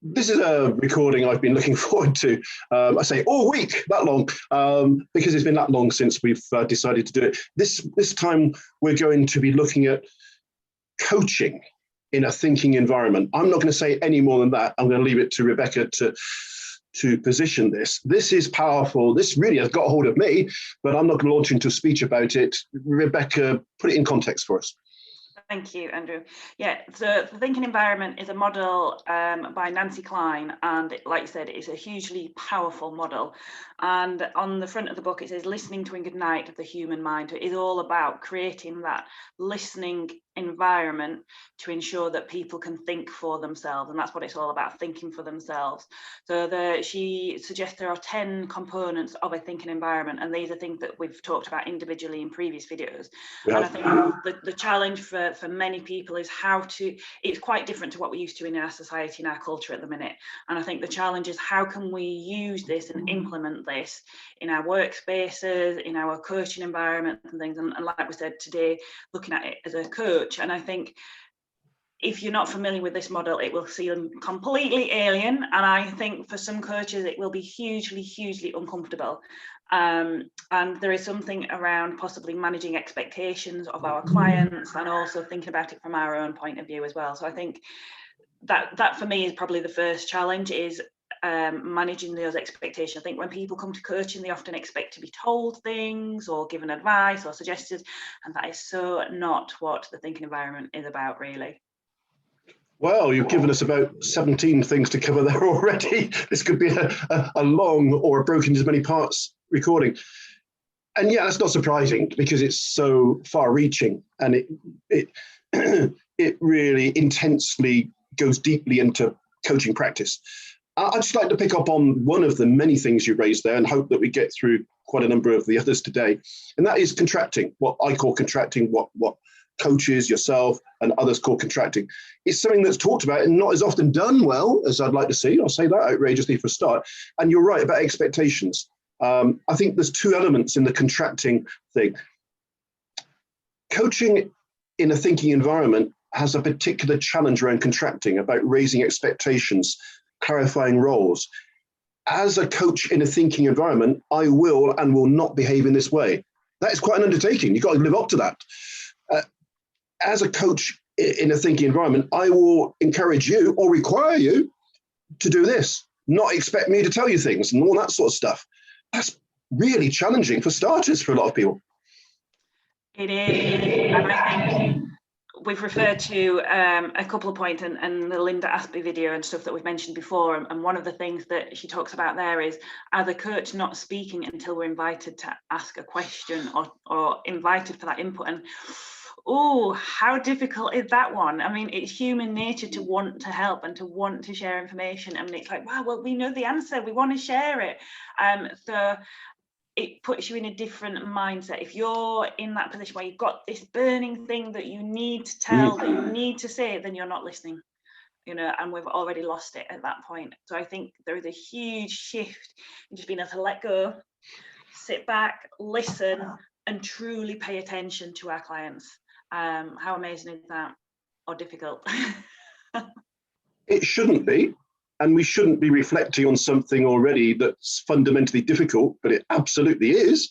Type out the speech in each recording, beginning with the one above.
This is a recording I've been looking forward to, I say all week, that long, because it's been that long since we've decided to do it. This time we're going to be looking at coaching in a thinking environment. I'm not going to say any more than that. I'm going to leave it to Rebecca to position this. This is powerful. This really has got a hold of me, but I'm not going to launch into a speech about it. Rebecca, put it in context for us. Thank you, Andrew. Yeah, so the thinking environment is a model by Nancy Klein, and like you said, it's a hugely powerful model. And on the front of the book, it says, listening to and ignite the human mind. It is all about creating that listening environment to ensure that people can think for themselves, and that's what it's all about, thinking for themselves. So she suggests there are 10 components of a thinking environment, and these are things that we've talked about individually in previous videos. And I think the challenge for many people is it's quite different to what we're used to in our society, in our culture at the minute. And I think the challenge is, how can we use this and implement this in our workspaces, in our coaching environment and things. And like we said today, looking at it as a coach. And I think if you're not familiar with this model, it will seem completely alien. And I think for some coaches, it will be hugely, hugely uncomfortable. And there is something around possibly managing expectations of our clients and also thinking about it from our own point of view as well. So I think that for me is probably the first challenge, is managing those expectations. I think when people come to coaching, they often expect to be told things or given advice or suggested, and that is so not what the thinking environment is about, really. Well, you've given us about 17 things to cover there already. This could be a long or a broken into many parts recording. And yeah, that's not surprising because it's so far reaching, and it really intensely goes deeply into coaching practice. I'd just like to pick up on one of the many things you raised there and hope that we get through quite a number of the others today. And that is contracting, what I call contracting, what coaches, yourself, and others call contracting. It's something that's talked about and not as often done well as I'd like to see. I'll say that outrageously for a start. And you're right about expectations. I think there's two elements in the contracting thing. Coaching in a thinking environment has a particular challenge around contracting, about raising expectations, clarifying roles. As a coach in a thinking environment, I will and will not behave in this way. That is quite an undertaking. You've got to live up to that. As a coach in a thinking environment, I will encourage you or require you to do this, not expect me to tell you things and all that sort of stuff. That's really challenging for starters for a lot of people. It is, and I think we've referred to a couple of points and the Linda Aspey video and stuff that we've mentioned before. And one of the things that she talks about there is, as a coach, not speaking until we're invited to ask a question or invited for that input. And oh, how difficult is that one? I mean, it's human nature to want to help and to want to share information. I mean, it's like, wow, well, we know the answer, we want to share it. So it puts you in a different mindset. If you're in that position where you've got this burning thing that you need to tell, that you need to say, then you're not listening, and we've already lost it at that point. So I think there is a huge shift in just being able to let go, sit back, listen, and truly pay attention to our clients. How amazing is that? Or difficult? It shouldn't be. And we shouldn't be reflecting on something already that's fundamentally difficult, but it absolutely is.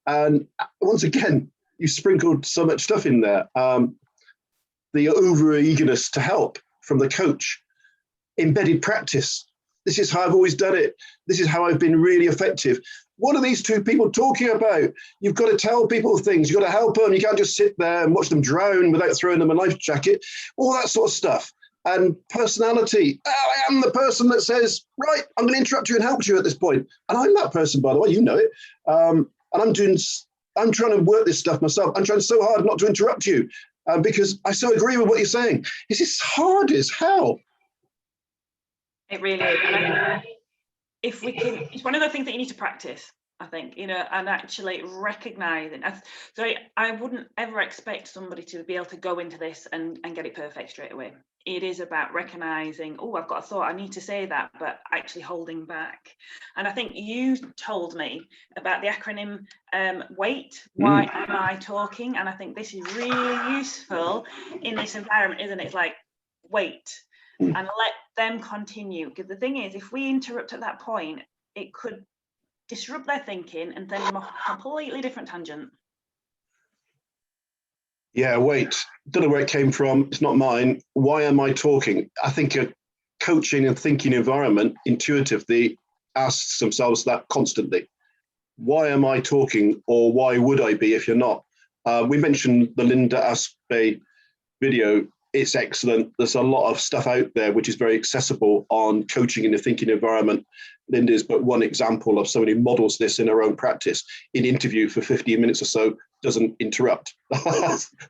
And once again, you sprinkled so much stuff in there. The over-eagerness to help from the coach, embedded practice. This is how I've always done it. This is how I've been really effective. What are these two people talking about? You've got to tell people things. You've got to help them. You can't just sit there and watch them drown without throwing them a life jacket. All that sort of stuff. And personality. I am the person that says, right, I'm going to interrupt you and help you at this point. And I'm that person, by the way, you know it. And I'm trying to work this stuff myself. I'm trying so hard not to interrupt you because I so agree with what you're saying. This is hard as hell. It really is. And if we can, it's one of the things that you need to practice, I think, and actually recognizing. So I wouldn't ever expect somebody to be able to go into this and get it perfect straight away. It is about recognizing, oh, I've got a thought, I need to say that, but actually holding back. And I think you told me about the acronym WAIT, why am I talking? And I think this is really useful in this environment, isn't it? It's like, wait and let them continue. Because the thing is, if we interrupt at that point, it could disrupt their thinking and send them off a completely different tangent. Yeah, wait, don't know where it came from. It's not mine. Why am I talking? I think a coaching and thinking environment intuitively asks themselves that constantly. Why am I talking, or why would I be if you're not? We mentioned the Linda Aspe video. It's excellent. There's a lot of stuff out there which is very accessible on coaching in the thinking environment. Linda is but one example of somebody who models this in her own practice. In interview for 15 minutes or so, doesn't interrupt.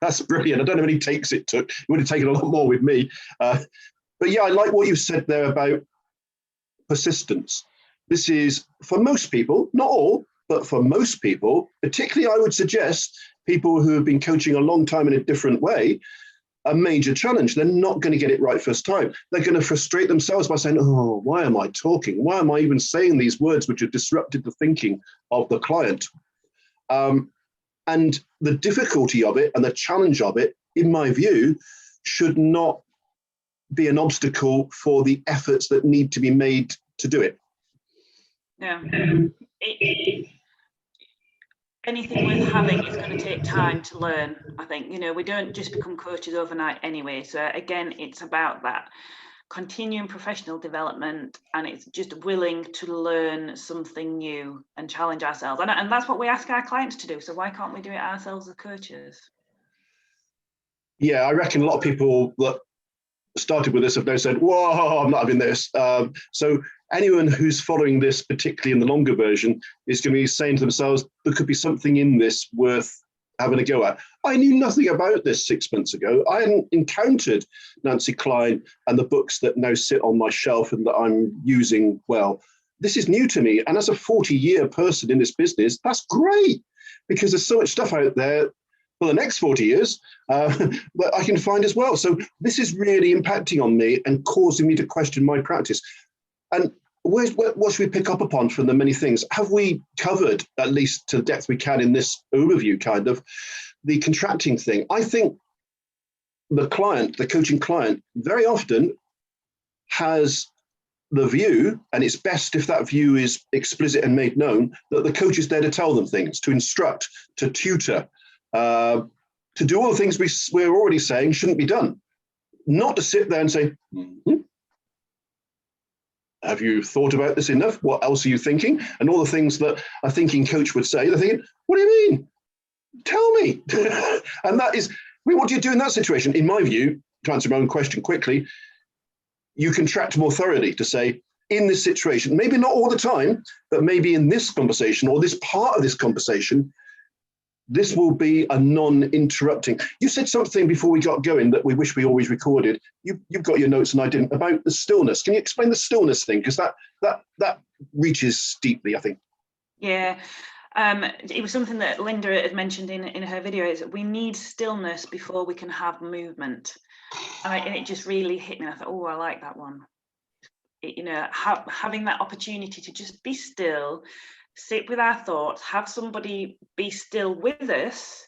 That's brilliant. I don't know how many takes it took. It would have taken a lot more with me. But yeah, I like what you said there about persistence. This is, for most people, not all, but for most people, particularly I would suggest people who have been coaching a long time in a different way, a major challenge. They're not going to get it right first time. They're going to frustrate themselves by saying, oh, why am I talking? Why am I even saying these words which have disrupted the thinking of the client? And the difficulty of it and the challenge of it, in my view, should not be an obstacle for the efforts that need to be made to do it. Yeah. Anything worth having is going to take time to learn. I think, we don't just become coaches overnight anyway. So again, it's about that continuing professional development, and it's just willing to learn something new and challenge ourselves. And that's what we ask our clients to do. So why can't we do it ourselves as coaches? Yeah, I reckon a lot of people that started with this have now said, whoa, I'm not having this. So anyone who's following this, particularly in the longer version, is going to be saying to themselves, there could be something in this worth having a go at. I knew nothing about this 6 months ago. I hadn't encountered Nancy Kline and the books that now sit on my shelf and that I'm using well. This is new to me. And as a 40-year person in this business, that's great, because there's so much stuff out there for the next 40 years that I can find as well. So this is really impacting on me and causing me to question my practice. And what should we pick up upon from the many things? Have we covered, at least to the depth we can in this overview, kind of, the contracting thing? I think the client, the coaching client, very often has the view, and it's best if that view is explicit and made known, that the coach is there to tell them things, to instruct, to tutor, to do all the things we're already saying shouldn't be done. Not to sit there and say, have you thought about this enough? What else are you thinking? And all the things that a thinking coach would say, they're thinking, what do you mean? Tell me. And that is, what do you do in that situation? In my view, to answer my own question quickly, you contract more thoroughly to say, in this situation, maybe not all the time, but maybe in this conversation or this part of this conversation, this will be a non-interrupting. You said something before we got going that we wish we always recorded. You've got your notes and I didn't, about the stillness. Can you explain the stillness thing? Because that reaches deeply, I think. Yeah. It was something that Linda had mentioned in her video, is that we need stillness before we can have movement. And it just really hit me. I thought, oh, I like that one. Having that opportunity to just be still, sit with our thoughts, have somebody be still with us,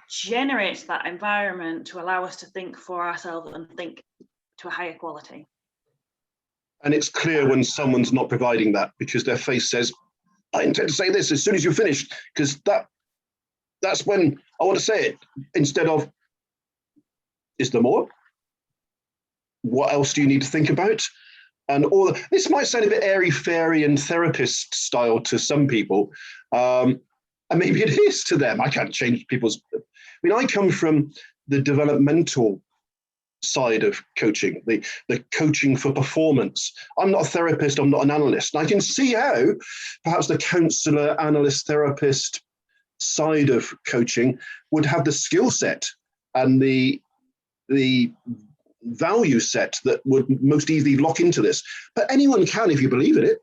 generates that environment to allow us to think for ourselves and think to a higher quality. And it's clear when someone's not providing that, because their face says, I intend to say this as soon as you're finished, because that's when I want to say it, instead of, is there more? What else do you need to think about? And this might sound a bit airy-fairy and therapist style to some people, and maybe it is to them. I can't change people's. I come from the developmental side of coaching, the coaching for performance. I'm not a therapist. I'm not an analyst. And I can see how perhaps the counselor, analyst, therapist side of coaching would have the skill set and the value set that would most easily lock into this. But anyone can if you believe in it.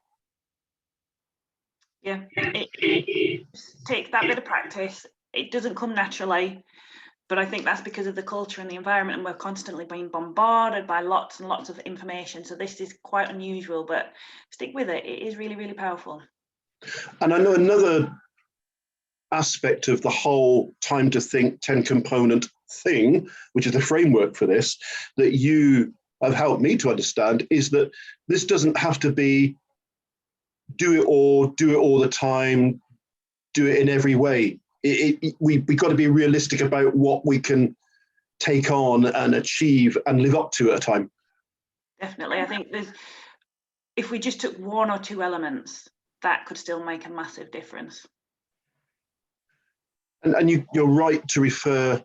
Yeah, it takes that bit of practice. It doesn't come naturally, but I think that's because of the culture and the environment, and we're constantly being bombarded by lots and lots of information. So this is quite unusual, but stick with it. It is really, really powerful. And I know another aspect of the whole time to think 10 component thing, which is the framework for this, that you have helped me to understand, is that this doesn't have to be do it all the time, do it in every way. We've got to be realistic about what we can take on and achieve and live up to at a time. Definitely. I think if we just took one or two elements, that could still make a massive difference. And you're right to refer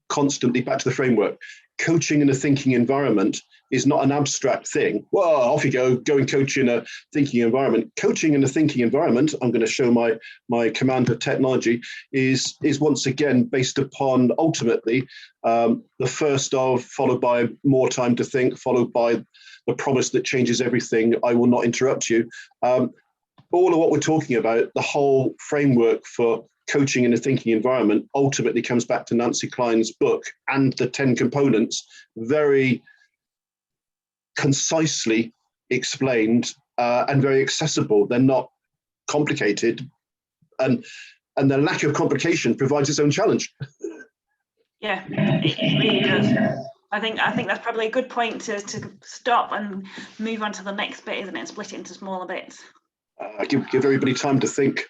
constantly back to the framework. Coaching in a thinking environment is not an abstract thing. Well, off you go and coach in a thinking environment. Coaching in a thinking environment, I'm going to show my command of technology, is once again based upon ultimately the first of, followed by more time to think, followed by the promise that changes everything. I will not interrupt you. All of what we're talking about, the whole framework for coaching in a thinking environment, ultimately comes back to Nancy Klein's book and the 10 components, very concisely explained and very accessible. They're not complicated, and the lack of complication provides its own challenge. Yeah, it really does. I think that's probably a good point to stop and move on to the next bit, isn't it? And split it into smaller bits. Give everybody time to think.